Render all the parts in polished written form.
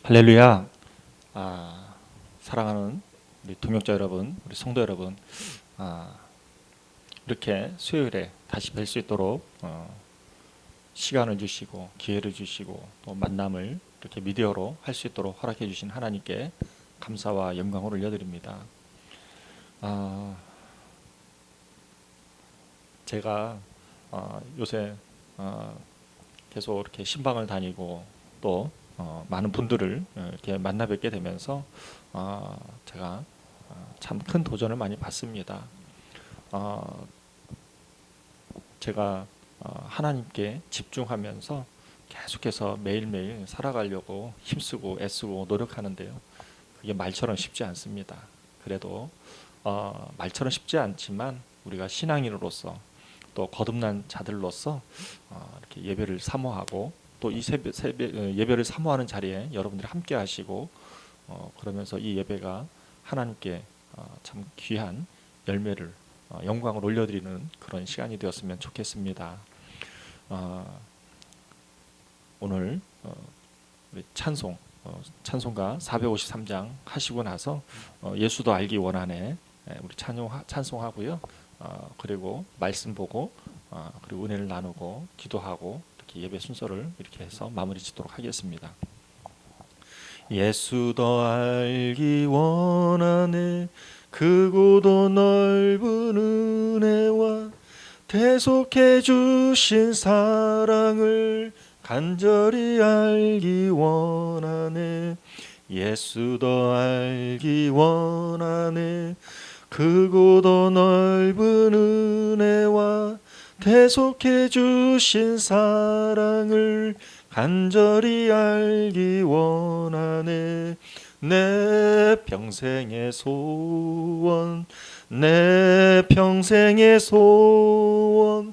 할렐루야. 사랑하는 우리 동역자 여러분, 우리 성도 여러분, 이렇게 수요일에 다시 뵐 수 있도록 시간을 주시고 기회를 주시고 또 만남을 이렇게 미디어로 할 수 있도록 허락해 주신 하나님께 감사와 영광을 올려드립니다. 제가 요새 계속 이렇게 신방을 다니고 또 많은 분들을 이렇게 만나 뵙게 되면서 제가 참 큰 도전을 많이 받습니다. 제가 하나님께 집중하면서 계속해서 매일매일 살아가려고 힘쓰고 애쓰고 노력하는데요. 그게 말처럼 쉽지 않습니다. 그래도 말처럼 쉽지 않지만 우리가 신앙인으로서 또 거듭난 자들로서 이렇게 예배를 사모하고 또 이 예배를 사모하는 자리에 여러분들이 함께 하시고 그러면서 이 예배가 하나님께 참 귀한 열매를 영광을 올려드리는 그런 시간이 되었으면 좋겠습니다. 오늘 우리 찬송가 453장 하시고 나서 예수도 알기 원하네 우리 찬송하고요. 그리고 말씀 보고 그리고 은혜를 나누고 기도하고 이렇게 예배 순서를 이렇게 해서 마무리 짓도록 하겠습니다. 예수 더 알기 원하네 크고도 넓은 은혜와 대속해 주신 사랑을 간절히 알기 원하네 예수 더 알기 원하네 크고도 넓은 은혜와 대속해 주신 사랑을 간절히 알기 원하네 내 평생의 소원 내 평생의 소원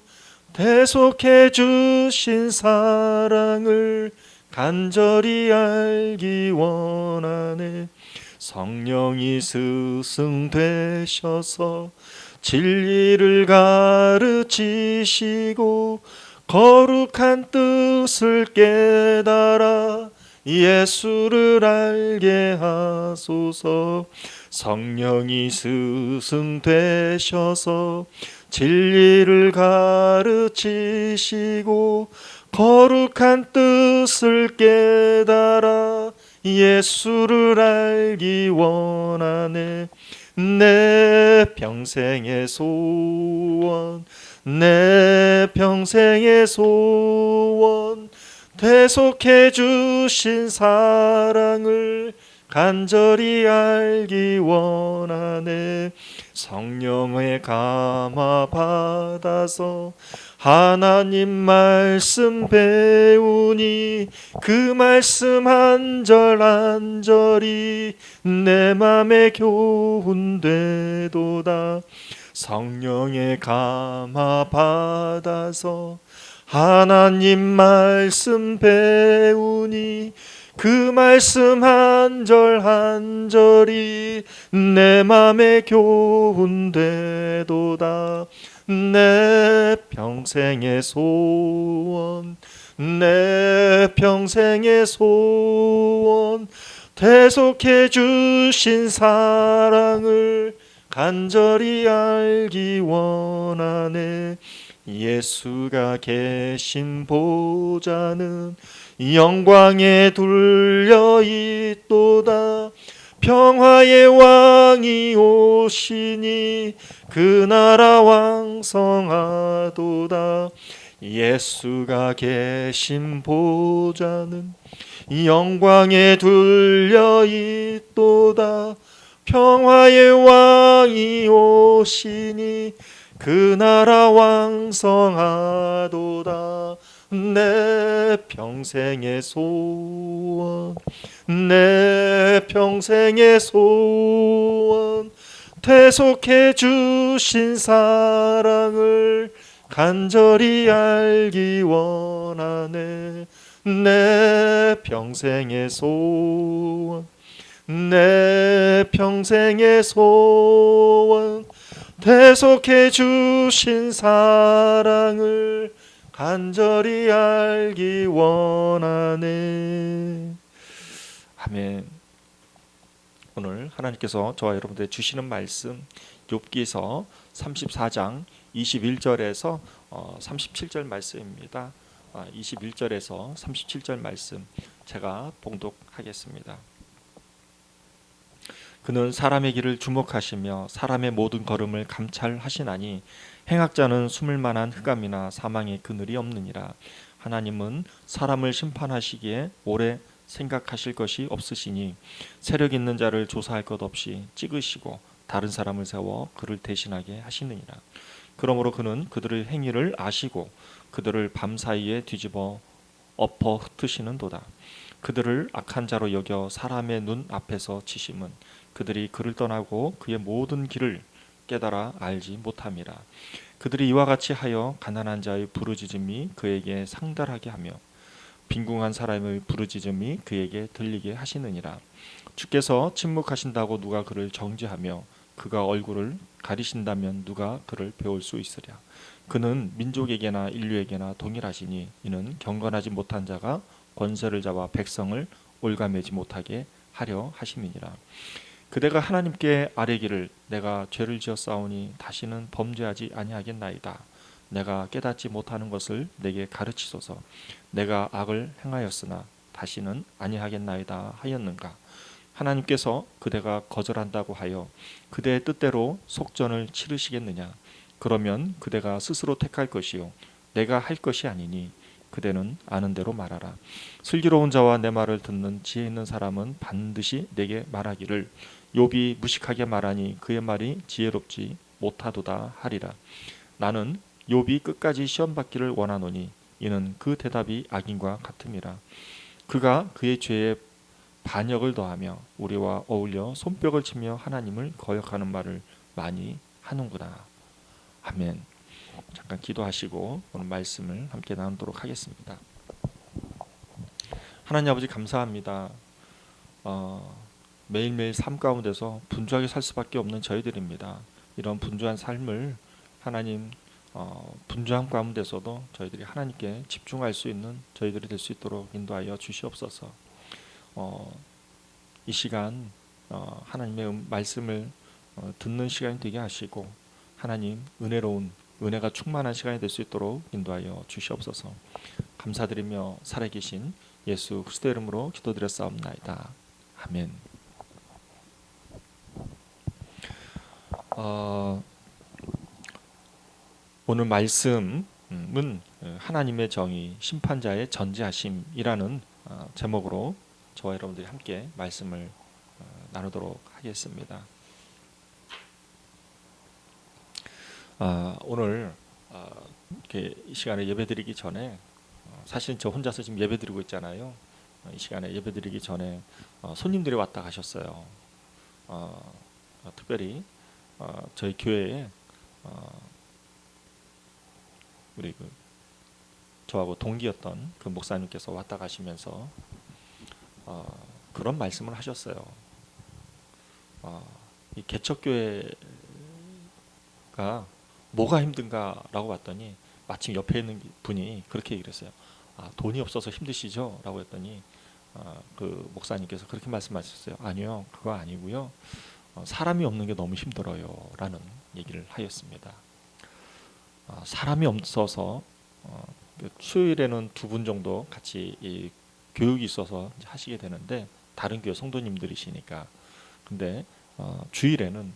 대속해 주신 사랑을 간절히 알기 원하네 성령이 스승 되셔서 진리를 가르치시고 거룩한 뜻을 깨달아 예수를 알게 하소서 성령이 스승 되셔서 진리를 가르치시고 거룩한 뜻을 깨달아 예수를 알기 원하네 내 평생의 소원 내 평생의 소원 대속해 주신 사랑을 간절히 알기 원하네 성령의 감화 받아서 하나님 말씀 배우니 그 말씀 한 절 한 절이 내 맘에 교훈되도다 성령의 감화 받아서 하나님 말씀 배우니 그 말씀 한 절 한 절이 내 맘에 교훈되도다 내 평생의 소원 내 평생의 소원 대속해 주신 사랑을 간절히 알기 원하네 예수가 계신 보좌는 영광에 둘려 있도다 평화의 왕이 오시니 그 나라 왕성하도다 예수가 계신 보좌는 영광에 둘려 있도다 평화의 왕이 오시니 그 나라 왕성하도다 내 평생의 소원 내 평생의 소원 대속해 주신 사랑을 간절히 알기 원하네 내 평생의 소원 내 평생의 소원 대속해 주신 사랑을 간절히 알기 원하네. 아멘. 오늘 하나님께서 저와 여러분들 주시는 말씀 욥기서 34장 21절에서 37절 말씀입니다. 21절에서 37절 말씀 제가 봉독하겠습니다. 그는 사람의 길을 주목하시며 사람의 모든 걸음을 감찰하시나니 행악자는 숨을 만한 흑암이나 사망의 그늘이 없느니라. 하나님은 사람을 심판하시기에 오래 생각하실 것이 없으시니 세력 있는 자를 조사할 것 없이 찍으시고 다른 사람을 세워 그를 대신하게 하시느니라. 그러므로 그는 그들의 행위를 아시고 그들을 밤사이에 뒤집어 엎어 흩으시는도다. 그들을 악한 자로 여겨 사람의 눈 앞에서 치심은 그들이 그를 떠나고 그의 모든 길을 깨달아 알지 못함이라. 그들이 이와 같이 하여 가난한 자의 부르짖음이 그에게 상달하게 하며 빈궁한 사람의 부르짖음이 그에게 들리게 하시느니라. 주께서 침묵하신다고 누가 그를 정죄하며 그가 얼굴을 가리신다면 누가 그를 배울 수 있으랴. 그는 민족에게나 인류에게나 동일하시니 이는 경건하지 못한 자가 권세를 잡아 백성을 올가매지 못하게 하려 하심이니라. 그대가 하나님께 아뢰기를 내가 죄를 지었사오니 다시는 범죄하지 아니하겠나이다. 내가 깨닫지 못하는 것을 내게 가르치소서. 내가 악을 행하였으나 다시는 아니하겠나이다 하였는가. 하나님께서 그대가 거절한다고 하여 그대의 뜻대로 속전을 치르시겠느냐. 그러면 그대가 스스로 택할 것이요 내가 할 것이 아니니 그대는 아는 대로 말하라. 슬기로운 자와 내 말을 듣는 지혜 있는 사람은 반드시 내게 말하기를 욥이 무식하게 말하니 그의 말이 지혜롭지 못하도다 하리라. 나는 욥이 끝까지 시험받기를 원하노니 이는 그 대답이 악인과 같음이라. 그가 그의 죄에 반역을 더하며 우리와 어울려 손뼉을 치며 하나님을 거역하는 말을 많이 하는구나. 아멘. 잠깐 기도하시고 오늘 말씀을 함께 나누도록 하겠습니다. 하나님 아버지 감사합니다. 매일매일 삶 가운데서 분주하게 살 수밖에 없는 저희들입니다. 이런 분주한 삶을 하나님 분주함 가운데서도 저희들이 하나님께 집중할 수 있는 저희들이 될 수 있도록 인도하여 주시옵소서. 이 시간 하나님의 말씀을 듣는 시간이 되게 하시고 하나님 은혜가 충만한 시간이 될 수 있도록 인도하여 주시옵소서. 감사드리며 살아계신 예수 그리스도의 이름으로 기도드렸사옵나이다. 아멘. 오늘 말씀은 하나님의 정의, 심판자의 전지하심이라는 제목으로 저와 여러분들이 함께 말씀을 나누도록 하겠습니다. 오늘 이렇게 이 시간에 예배드리기 전에 사실 저 혼자서 지금 예배드리고 있잖아요. 이 시간에 예배드리기 전에 손님들이 왔다 가셨어요. 특별히 저희 교회에 우리 저하고 동기였던 그 목사님께서 왔다 가시면서 그런 말씀을 하셨어요. 이 개척교회가 뭐가 힘든가라고 봤더니 마침 옆에 있는 분이 그렇게 얘기를 했어요. 돈이 없어서 힘드시죠? 라고 했더니 그 목사님께서 그렇게 말씀하셨어요. 아니요, 그거 아니고요. 사람이 없는 게 너무 힘들어요 라는 얘기를 하였습니다. 사람이 없어서 수요일에는 2분 정도 같이 이 교육이 있어서 하시게 되는데 다른 교회 성도님들이시니까 근데 주일에는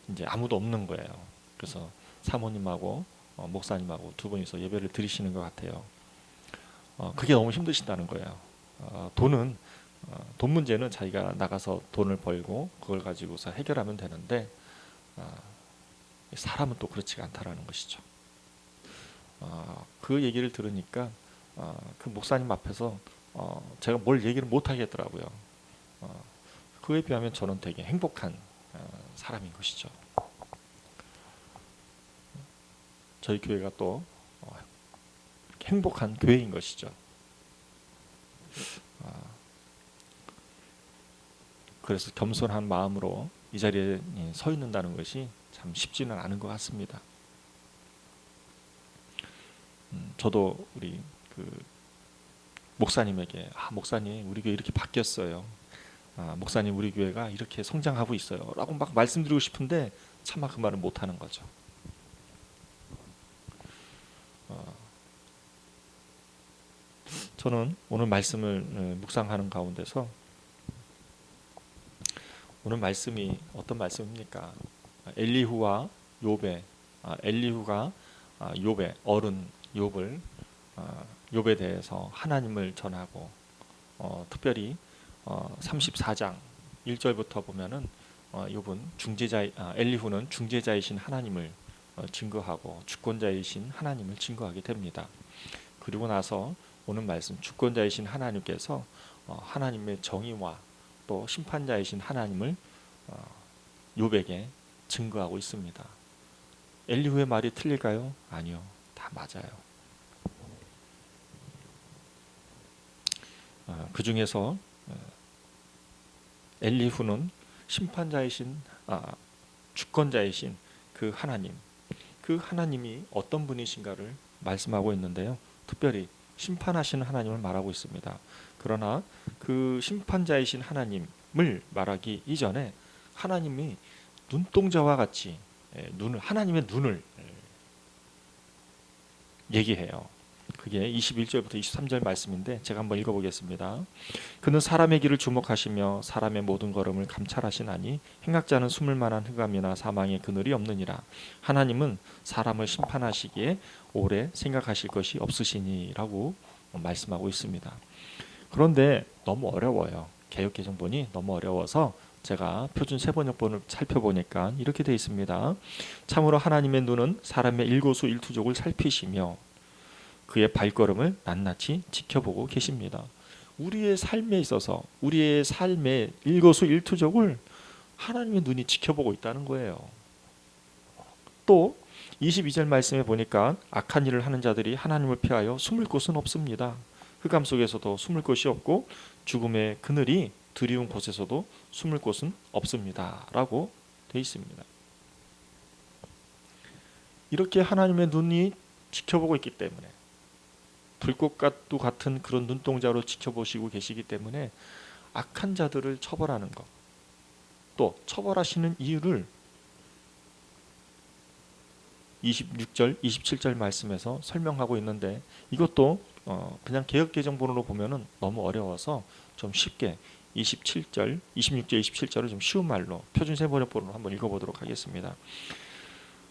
이제 아무도 없는 거예요. 그래서 사모님하고 목사님하고 2분이서 예배를 드리시는 것 같아요. 그게 너무 힘드신다는 거예요. 돈 문제는 자기가 나가서 돈을 벌고 그걸 가지고서 해결하면 되는데 사람은 또 그렇지가 않다라는 것이죠. 그 얘기를 들으니까 그 목사님 앞에서 제가 뭘 얘기를 못 하겠더라고요. 그에 비하면 저는 되게 행복한 사람인 것이죠. 저희 교회가 또 행복한 교회인 것이죠. 그래서 겸손한 마음으로 이 자리에 서 있는다는 것이 참 쉽지는 않은 것 같습니다. 저도 우리 목사님에게 목사님 우리 교회 이렇게 바뀌었어요. 목사님 우리 교회가 이렇게 성장하고 있어요. 라고 막 말씀드리고 싶은데 차마 그 말을 못하는 거죠. 저는 오늘 말씀을 묵상하는 가운데서 오늘 말씀이 어떤 말씀입니까? 엘리후와 욥의 엘리후가 욥의 어른 욥에 대해서 하나님을 전하고 특별히 34장 1절부터 보면은 욥은 엘리후는 중재자이신 하나님을 증거하고 주권자이신 하나님을 증거하게 됩니다. 그리고 나서 오늘 말씀 주권자이신 하나님께서 하나님의 정의와 또 심판자이신 하나님을 욥에게 증거하고 있습니다. 엘리후의 말이 틀릴까요? 아니요, 다 맞아요. 그 중에서 엘리후는 심판자이신 주권자이신 그 하나님이 어떤 분이신가를 말씀하고 있는데요. 특별히 심판하시는 하나님을 말하고 있습니다. 그러나 그 심판자이신 하나님을 말하기 이전에 하나님이 눈동자와 같이 하나님의 눈을 얘기해요. 그게 21절부터 23절 말씀인데 제가 한번 읽어보겠습니다. 그는 사람의 길을 주목하시며 사람의 모든 걸음을 감찰하시나니 행악자는 숨을 만한 흑암이나 사망의 그늘이 없느니라. 하나님은 사람을 심판하시기에 오래 생각하실 것이 없으시니라고 말씀하고 있습니다. 그런데 너무 어려워요. 개역개정본이 너무 어려워서 제가 표준 세번역본을 살펴보니까 이렇게 되어 있습니다. 참으로 하나님의 눈은 사람의 일거수일투족을 살피시며 그의 발걸음을 낱낱이 지켜보고 계십니다. 우리의 삶에 있어서 우리의 삶의 일거수일투족을 하나님의 눈이 지켜보고 있다는 거예요. 또 22절 말씀에 보니까 악한 일을 하는 자들이 하나님을 피하여 숨을 곳은 없습니다. 흑암 속에서도 숨을 곳이 없고 죽음의 그늘이 드리운 곳에서도 숨을 곳은 없습니다. 라고 되어 있습니다. 이렇게 하나님의 눈이 지켜보고 있기 때문에 불꽃과도 같은 그런 눈동자로 지켜보시고 계시기 때문에 악한 자들을 처벌하는 것, 또 처벌하시는 이유를 26절, 27절 말씀에서 설명하고 있는데 이것도 그냥 개역개정본으로 보면은 너무 어려워서 좀 쉽게 26절, 27절을 좀 쉬운 말로 표준세번역본으로 한번 읽어보도록 하겠습니다.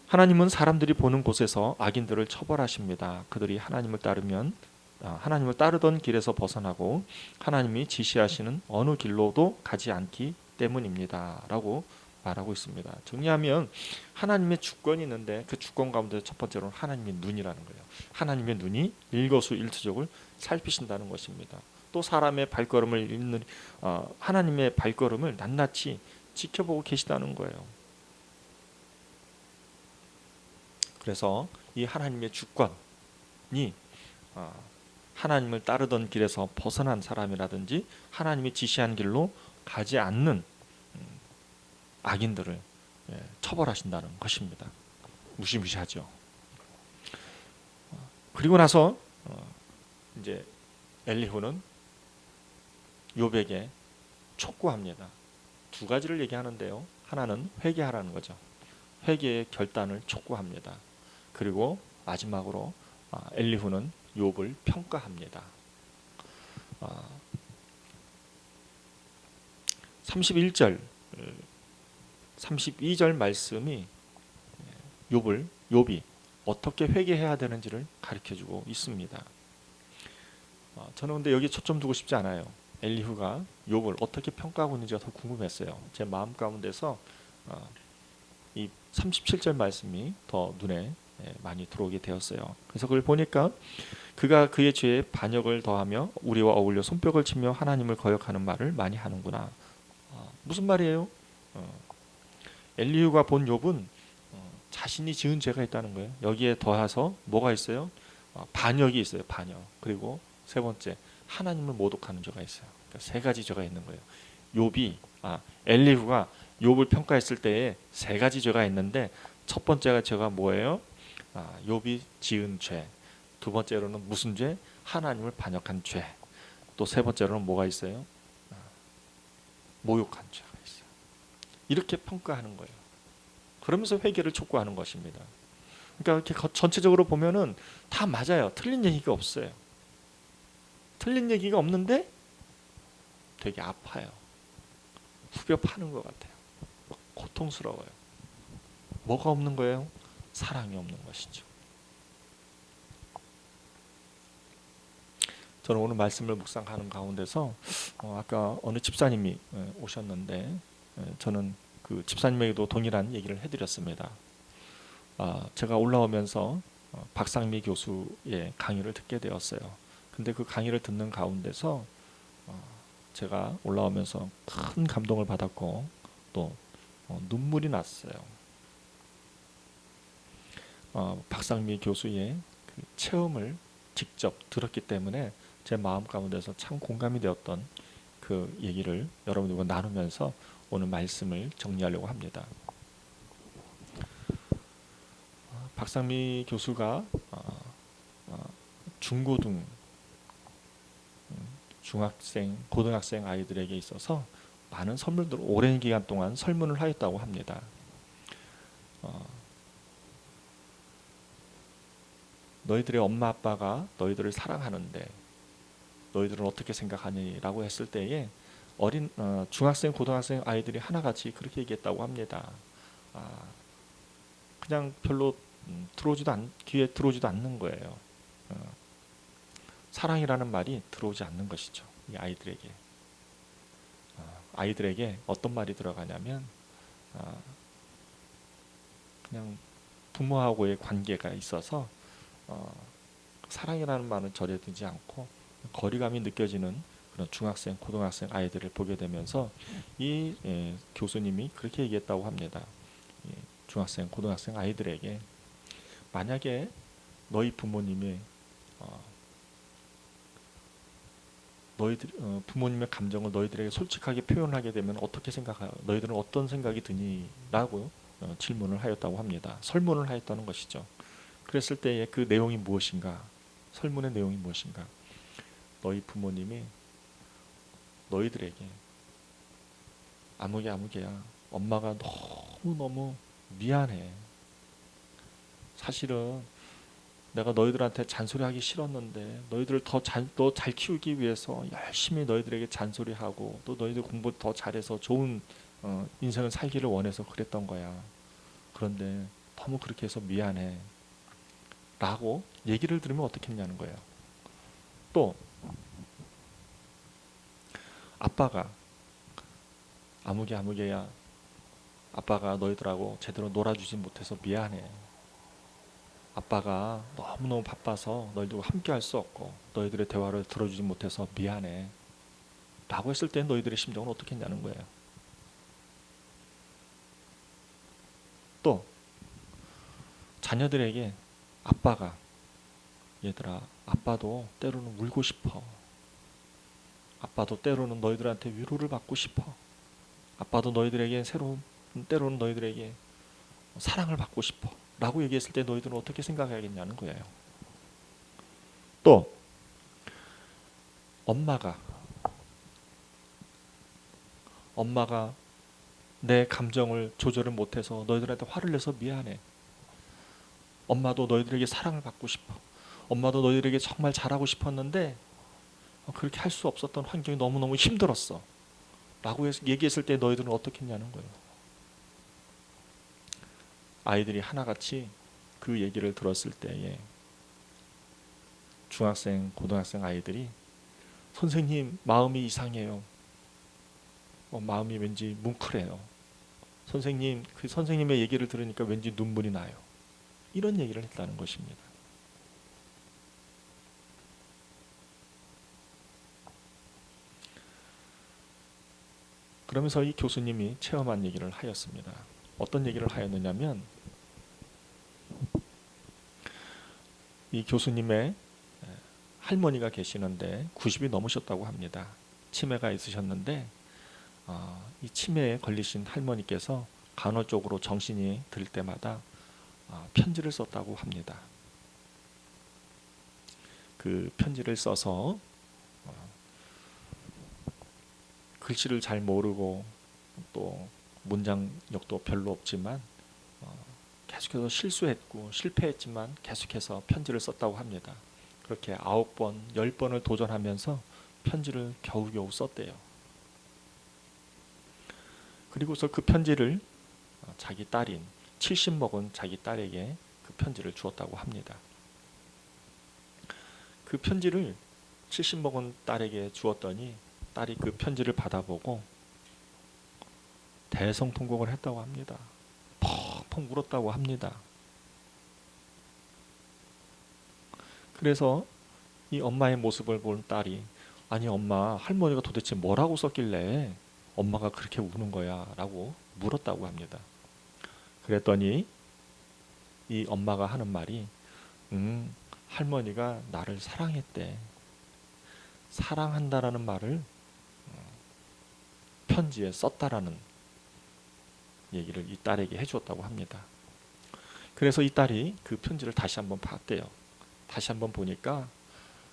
하나님은 사람들이 보는 곳에서 악인들을 처벌하십니다. 그들이 하나님을 따르던 길에서 벗어나고 하나님이 지시하시는 어느 길로도 가지 않기 때문입니다. 라고 말하고 있습니다. 정리하면 하나님의 주권이 있는데 그 주권 가운데 첫 번째로는 하나님의 눈이라는 거예요. 하나님의 눈이 일거수일투족을 살피신다는 것입니다. 또 사람의 발걸음을 하나님의 발걸음을 낱낱이 지켜보고 계시다는 거예요. 그래서 이 하나님의 주권이 하나님을 따르던 길에서 벗어난 사람이라든지 하나님이 지시한 길로 가지 않는 악인들을 처벌하신다는 것입니다. 무시무시하죠. 그리고 나서 이제 엘리후는 욥에게 촉구합니다. 두 가지를 얘기하는데요. 하나는 회개하라는 거죠. 회개의 결단을 촉구합니다. 그리고 마지막으로 엘리후는 욥을 평가합니다. 31절, 32절 말씀이 욥이 어떻게 회개해야 되는지를 가르쳐주고 있습니다. 저는 근데 여기 초점 두고 싶지 않아요. 엘리후가 욥을 어떻게 평가하고 있는지가 더 궁금했어요. 제 마음 가운데서 이 37절 말씀이 더 눈에 많이 들어오게 되었어요. 그래서 그걸 보니까 그가 그의 죄에 반역을 더하며 우리와 어울려 손뼉을 치며 하나님을 거역하는 말을 많이 하는구나. 무슨 말이에요? 엘리후가 본 욥은 자신이 지은 죄가 있다는 거예요. 여기에 더해서 뭐가 있어요? 반역이 있어요. 반역. 그리고 세 번째 하나님을 모독하는 죄가 있어요. 그러니까 세 가지 죄가 있는 거예요. 엘리후가 욥을 평가했을 때에 세 가지 죄가 있는데 첫 번째가 죄가 뭐예요? 욥이 지은 죄. 두 번째로는 무슨 죄? 하나님을 반역한 죄. 또 세 번째로는 뭐가 있어요? 모욕한 죄가 있어요. 이렇게 평가하는 거예요. 그러면서 회개를 촉구하는 것입니다. 그러니까 이렇게 전체적으로 보면은 다 맞아요. 틀린 얘기가 없어요. 틀린 얘기가 없는데 되게 아파요. 후벼 파는 것 같아요. 고통스러워요. 뭐가 없는 거예요? 사랑이 없는 것이죠. 저는 오늘 말씀을 묵상하는 가운데서 아까 어느 집사님이 오셨는데 저는 그 집사님에게도 동일한 얘기를 해드렸습니다. 제가 올라오면서 박상미 교수의 강의를 듣게 되었어요. 근데 그 강의를 듣는 가운데서 제가 올라오면서 큰 감동을 받았고 또 눈물이 났어요. 박상미 교수의 그 체험을 직접 들었기 때문에 제 마음 가운데서 참 공감이 되었던 그 얘기를 여러분들과 나누면서 오늘 말씀을 정리하려고 합니다. 박상미 교수가 중고등, 중학생, 고등학생 아이들에게 있어서 많은 선물들을 오랜 기간 동안 설문을 하였다고 합니다. 너희들의 엄마 아빠가 너희들을 사랑하는데 너희들은 어떻게 생각하니?라고 했을 때에 중학생, 고등학생 아이들이 하나같이 그렇게 얘기했다고 합니다. 그냥 별로 귀에 들어오지도 않는 거예요. 사랑이라는 말이 들어오지 않는 것이죠. 이 아이들에게 어떤 말이 들어가냐면 그냥 부모하고의 관계가 있어서 사랑이라는 말은 전해지지 않고 거리감이 느껴지는 그런 중학생, 고등학생 아이들을 보게 되면서 이 교수님이 그렇게 얘기했다고 합니다. 중학생, 고등학생 아이들에게 만약에 너희 부모님이 부모님의 감정을 너희들에게 솔직하게 표현하게 되면 어떻게 생각하여? 너희들은 어떤 생각이 드니? 라고 질문을 하였다고 합니다. 설문을 하였다는 것이죠. 그랬을 때의 그 내용이 무엇인가? 설문의 내용이 무엇인가? 너희 부모님이 너희들에게 아무개야 엄마가 너무너무 미안해. 사실은 내가 너희들한테 잔소리하기 싫었는데 너희들을 더 잘 키우기 위해서 열심히 너희들에게 잔소리하고 또 너희들 공부 더 잘해서 좋은 인생을 살기를 원해서 그랬던 거야. 그런데 너무 그렇게 해서 미안해. 라고 얘기를 들으면 어떻겠냐는 거예요. 또 아빠가 아무개야 아빠가 너희들하고 제대로 놀아주지 못해서 미안해. 아빠가 너무너무 바빠서 너희들과 함께 할 수 없고 너희들의 대화를 들어주지 못해서 미안해. 라고 했을 때 너희들의 심정은 어떻겠냐는 거예요. 또 자녀들에게 아빠가 얘들아 아빠도 때로는 울고 싶어. 아빠도 때로는 너희들한테 위로를 받고 싶어. 아빠도 너희들에게 때로는 너희들에게 사랑을 받고 싶어. 라고 얘기했을 때 너희들은 어떻게 생각해야겠냐는 거예요. 또 엄마가 내 감정을 조절을 못해서 너희들한테 화를 내서 미안해. 엄마도 너희들에게 사랑을 받고 싶어. 엄마도 너희들에게 정말 잘하고 싶었는데 그렇게 할 수 없었던 환경이 너무너무 힘들었어. 라고 얘기했을 때 너희들은 어떻겠냐는 거예요. 아이들이 하나같이 그 얘기를 들었을 때에 중학생, 고등학생 아이들이 선생님 마음이 이상해요. 마음이 왠지 뭉클해요. 선생님, 그 선생님의 얘기를 들으니까 왠지 눈물이 나요. 이런 얘기를 했다는 것입니다. 그러면서 이 교수님이 체험한 얘기를 하였습니다. 어떤 얘기를 하였느냐면 이 교수님의 할머니가 계시는데 90이 넘으셨다고 합니다. 치매가 있으셨는데 이 치매에 걸리신 할머니께서 간헐적으로 정신이 들 때마다 편지를 썼다고 합니다. 그 편지를 써서 글씨를 잘 모르고 또 문장력도 별로 없지만 계속해서 실수했고 실패했지만 계속해서 편지를 썼다고 합니다. 그렇게 9번, 10번을 도전하면서 편지를 겨우겨우 썼대요. 그리고서 그 편지를 자기 딸인 70 먹은 자기 딸에게 그 편지를 주었다고 합니다. 그 편지를 70 먹은 딸에게 주었더니 딸이 그 편지를 받아보고 대성통곡을 했다고 합니다. 펑펑 울었다고 합니다. 그래서 이 엄마의 모습을 본 딸이 아니 엄마, 할머니가 도대체 뭐라고 썼길래 엄마가 그렇게 우는 거야? 라고 물었다고 합니다. 그랬더니 이 엄마가 하는 말이 할머니가 나를 사랑했대. 사랑한다라는 말을 편지에 썼다라는 얘기를 이 딸에게 해주었다고 합니다. 그래서 이 딸이 그 편지를 다시 한번 봤대요. 다시 한번 보니까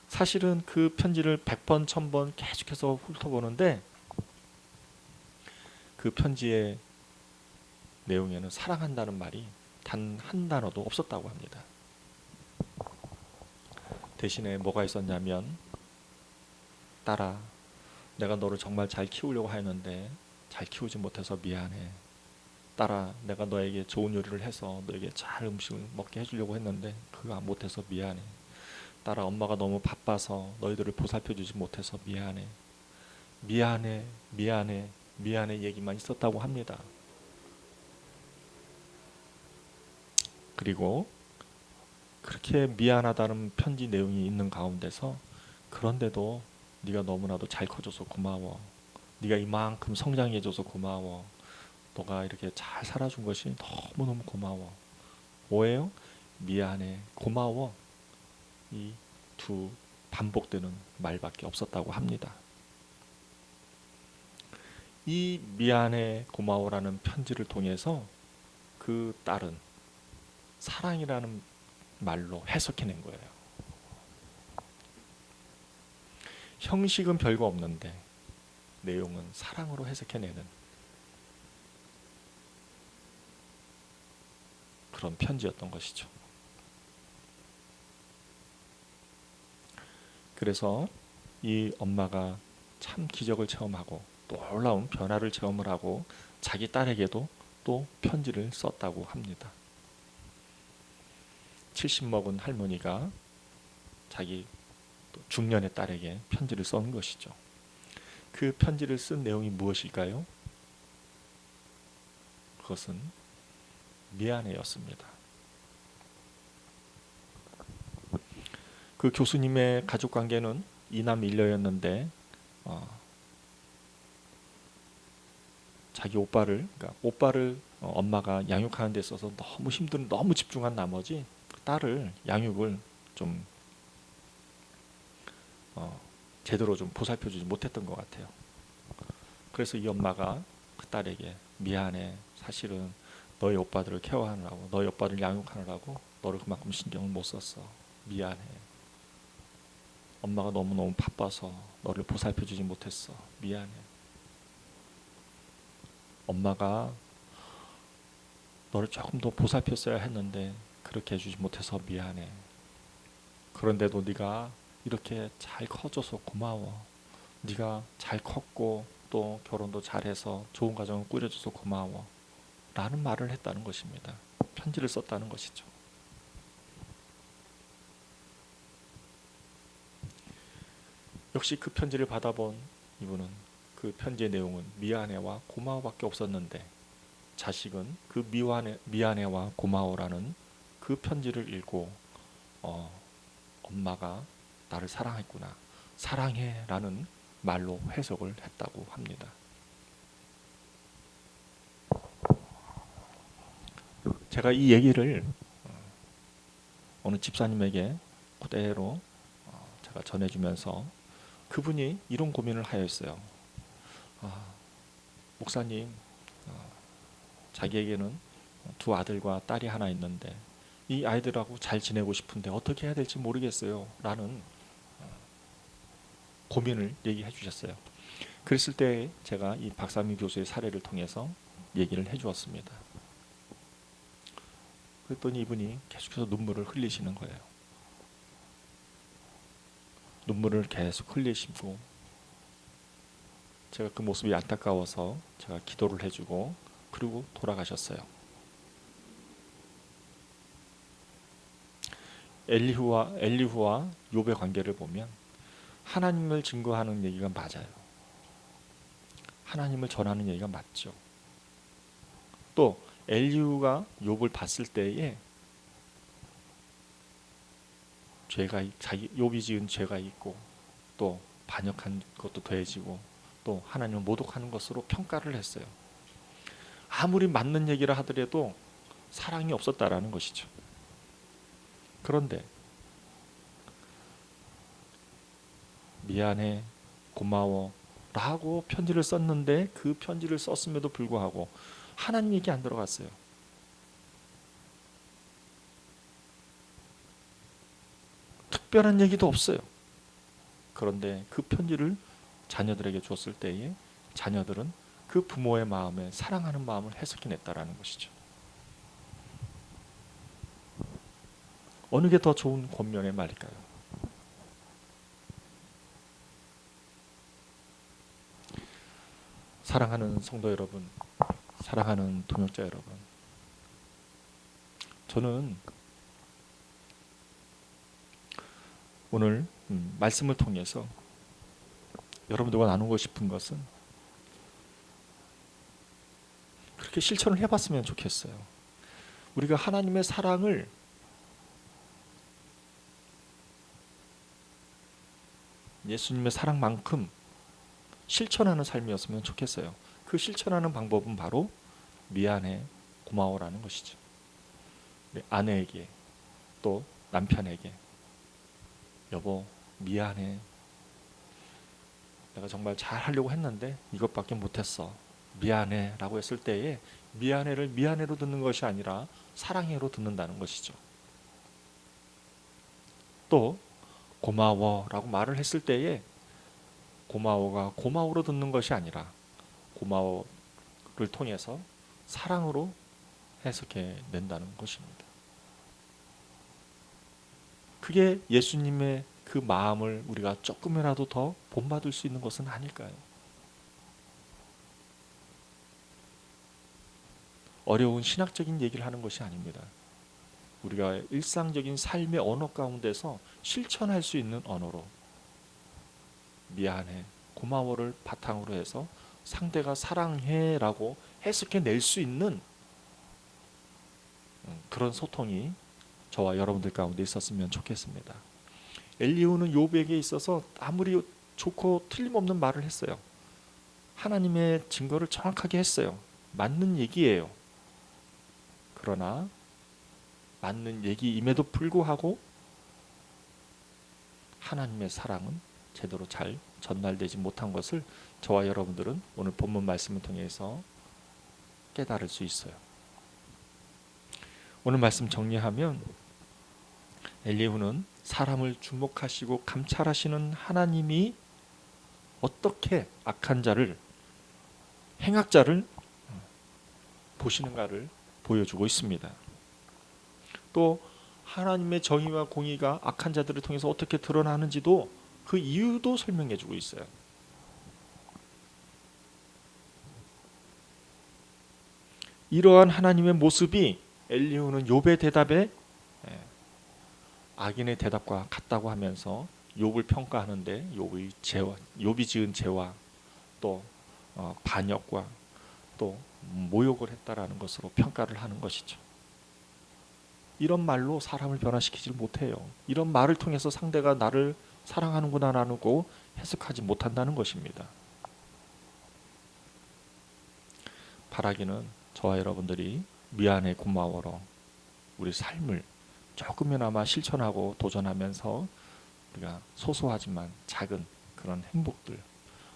사실은 그 편지를 100번, 1000번 계속해서 훑어보는데 그 편지의 내용에는 사랑한다는 말이 단 한 단어도 없었다고 합니다. 대신에 뭐가 있었냐면 딸아, 내가 너를 정말 잘 키우려고 하였는데 잘 키우지 못해서 미안해. 딸아, 내가 너에게 좋은 요리를 해서 너에게 잘 음식을 먹게 해주려고 했는데 그거 못해서 미안해. 딸아, 엄마가 너무 바빠서 너희들을 보살펴주지 못해서 미안해. 미안해, 미안해, 미안해 얘기만 있었다고 합니다. 그리고 그렇게 미안하다는 편지 내용이 있는 가운데서 그런데도 네가 너무나도 잘 커줘서 고마워. 네가 이만큼 성장해줘서 고마워. 너가 이렇게 잘 살아준 것이 너무너무 고마워. 뭐예요? 미안해, 고마워. 이 두 반복되는 말밖에 없었다고 합니다. 이 미안해, 고마워라는 편지를 통해서 그 딸은 사랑이라는 말로 해석해낸 거예요. 형식은 별거 없는데 내용은 사랑으로 해석해내는 그런 편지였던 것이죠. 그래서 이 엄마가 참 기적을 체험하고 놀라운 변화를 체험을 하고 자기 딸에게도 또 편지를 썼다고 합니다. 70 먹은 할머니가 자기 중년의 딸에게 편지를 쓴 것이죠. 그 편지를 쓴 내용이 무엇일까요? 그것은 미안해였습니다. 그 교수님의 가족관계는 이남 일녀였는데 자기 오빠를 엄마가 양육하는 데 있어서 너무 집중한 나머지 딸을 양육을 좀 제대로 좀 보살펴주지 못했던 것 같아요. 그래서 이 엄마가 그 딸에게 미안해. 사실은 너희 오빠들을 케어하느라고, 너희 오빠를 양육하느라고 너를 그만큼 신경을 못 썼어. 미안해. 엄마가 너무너무 바빠서 너를 보살펴주지 못했어. 미안해. 엄마가 너를 조금 더 보살폈어야 했는데 그렇게 해주지 못해서 미안해. 그런데도 네가 이렇게 잘 커져서 고마워. 네가 잘 컸고 또 결혼도 잘해서 좋은 가정을 꾸려줘서 고마워. 라는 말을 했다는 것입니다. 편지를 썼다는 것이죠. 역시 그 편지를 받아본 이분은 그 편지의 내용은 미안해와 고마워밖에 없었는데 자식은 그 미안해와 고마워라는 그 편지를 읽고 엄마가 나를 사랑했구나, 사랑해라는 말로 해석을 했다고 합니다. 제가 이 얘기를 어느 집사님에게 그대로 제가 전해주면서 그분이 이런 고민을 하였어요. 목사님, 자기에게는 두 아들과 딸이 하나 있는데 이 아이들하고 잘 지내고 싶은데 어떻게 해야 될지 모르겠어요 라는 고민을 얘기해 주셨어요. 그랬을 때 제가 이 박상민 교수의 사례를 통해서 얘기를 해주었습니다. 그랬더니 이분이 계속해서 눈물을 흘리시는 거예요. 눈물을 계속 흘리시고 제가 그 모습이 안타까워서 제가 기도를 해주고 그리고 돌아가셨어요. 엘리후와 욥의 관계를 보면 하나님을 증거하는 얘기가 맞아요. 하나님을 전하는 얘기가 맞죠. 또 엘리후가 욥을 봤을 때에 욥이 지은 죄가 있고 또 반역한 것도 더해지고 또 하나님을 모독하는 것으로 평가를 했어요. 아무리 맞는 얘기를 하더라도 사랑이 없었다라는 것이죠. 그런데 미안해, 고마워 라고 편지를 썼는데 그 편지를 썼음에도 불구하고 하나님 얘기 안 들어갔어요. 특별한 얘기도 없어요. 그런데 그 편지를 자녀들에게 줬을 때에 자녀들은 그 부모의 마음에 사랑하는 마음을 해석해냈다라는 것이죠. 어느 게 더 좋은 권면의 말일까요? 사랑하는 성도 여러분, 사랑하는 동역자 여러분, 저는 오늘 말씀을 통해서 여러분들과 나누고 싶은 것은 그렇게 실천을 해봤으면 좋겠어요. 우리가 하나님의 사랑을 예수님의 사랑만큼 실천하는 삶이었으면 좋겠어요. 그 실천하는 방법은 바로 미안해, 고마워라는 것이죠. 아내에게 또 남편에게 여보 미안해, 내가 정말 잘 하려고 했는데 이것밖에 못했어, 미안해 라고 했을 때에 미안해를 미안해로 듣는 것이 아니라 사랑해로 듣는다는 것이죠. 또 고마워 라고 말을 했을 때에 고마워가 고마워로 듣는 것이 아니라 고마워를 통해서 사랑으로 해석해 낸다는 것입니다. 그게 예수님의 그 마음을 우리가 조금이라도 더 본받을 수 있는 것은 아닐까요? 어려운 신학적인 얘기를 하는 것이 아닙니다. 우리가 일상적인 삶의 언어 가운데서 실천할 수 있는 언어로 미안해, 고마워를 바탕으로 해서 상대가 사랑해 라고 해석해 낼 수 있는 그런 소통이 저와 여러분들 가운데 있었으면 좋겠습니다. 엘리후는 욥에게 있어서 아무리 좋고 틀림없는 말을 했어요. 하나님의 증거를 정확하게 했어요. 맞는 얘기예요. 그러나 맞는 얘기임에도 불구하고 하나님의 사랑은 제대로 잘 전달되지 못한 것을 저와 여러분들은 오늘 본문 말씀을 통해서 깨달을 수 있어요. 오늘 말씀 정리하면 엘리후는 사람을 주목하시고 감찰하시는 하나님이 어떻게 악한 자를, 행악자를 보시는가를 보여주고 있습니다. 또 하나님의 정의와 공의가 악한 자들을 통해서 어떻게 드러나는지도 그 이유도 설명해 주고 있어요. 이러한 하나님의 모습이 엘리후는 욥의 대답에 악인의 대답과 같다고 하면서 욥을 평가하는데 욥이 지은 죄와 또 반역과 또 모욕을 했다라는 것으로 평가를 하는 것이죠. 이런 말로 사람을 변화시키지 못해요. 이런 말을 통해서 상대가 나를 사랑하는구나 나누고 해석하지 못한다는 것입니다. 바라기는 저와 여러분들이 미안해 고마워로 우리 삶을 조금이나마 실천하고 도전하면서 우리가 소소하지만 작은 그런 행복들,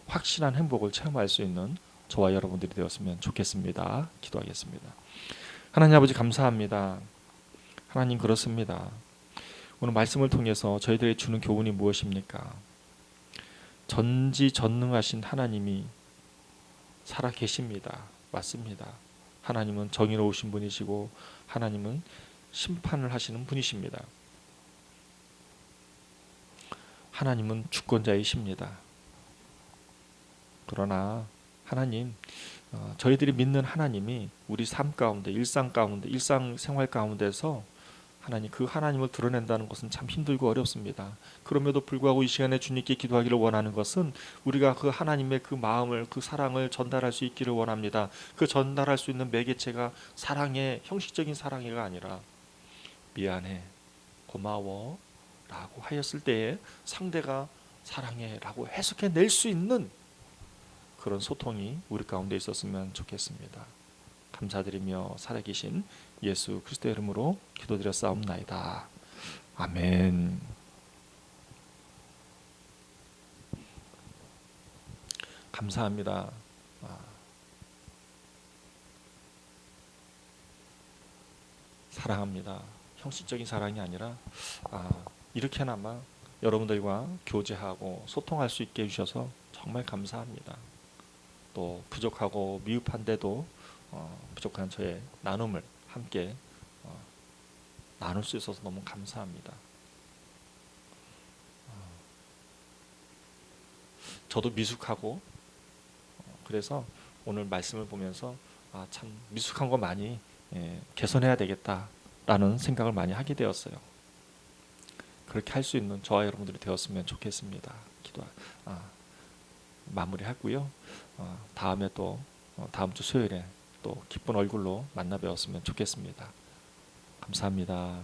확실한 행복을 체험할 수 있는 저와 여러분들이 되었으면 좋겠습니다. 기도하겠습니다. 하나님 아버지 감사합니다. 하나님 그렇습니다. 오늘 말씀을 통해서 저희들이 주는 교훈이 무엇입니까? 전지전능하신 하나님이 살아 계십니다. 맞습니다. 하나님은 정의로우신 분이시고 하나님은 심판을 하시는 분이십니다. 하나님은 주권자이십니다. 그러나 하나님, 저희들이 믿는 하나님이 우리 삶 가운데, 일상 가운데, 일상생활 가운데서 하나님, 그 하나님을 드러낸다는 것은 참 힘들고 어렵습니다. 그럼에도 불구하고 이 시간에 주님께 기도하기를 원하는 것은 우리가 그 하나님의 그 마음을, 그 사랑을 전달할 수 있기를 원합니다. 그 전달할 수 있는 매개체가 사랑의, 형식적인 사랑해가 아니라 미안해, 고마워 라고 하였을 때에 상대가 사랑해 라고 해석해 낼 수 있는 그런 소통이 우리 가운데 있었으면 좋겠습니다. 감사드리며 살아계신 예수 그리스도의 이름으로 기도드렸사옵나이다. 아멘. 감사합니다. 사랑합니다. 형식적인 사랑이 아니라 이렇게나마 여러분들과 교제하고 소통할 수 있게 해주셔서 정말 감사합니다. 또 부족하고 미흡한데도 부족한 저의 나눔을 함께 나눌 수 있어서 너무 감사합니다. 저도 미숙하고 그래서 오늘 말씀을 보면서 참 미숙한 거 많이 개선해야 되겠다라는 생각을 많이 하게 되었어요. 그렇게 할 수 있는 저와 여러분들이 되었으면 좋겠습니다. 기도 마무리하고요. 다음에 또 다음 주 수요일에 또 기쁜 얼굴로 만나 뵈었으면 좋겠습니다. 감사합니다.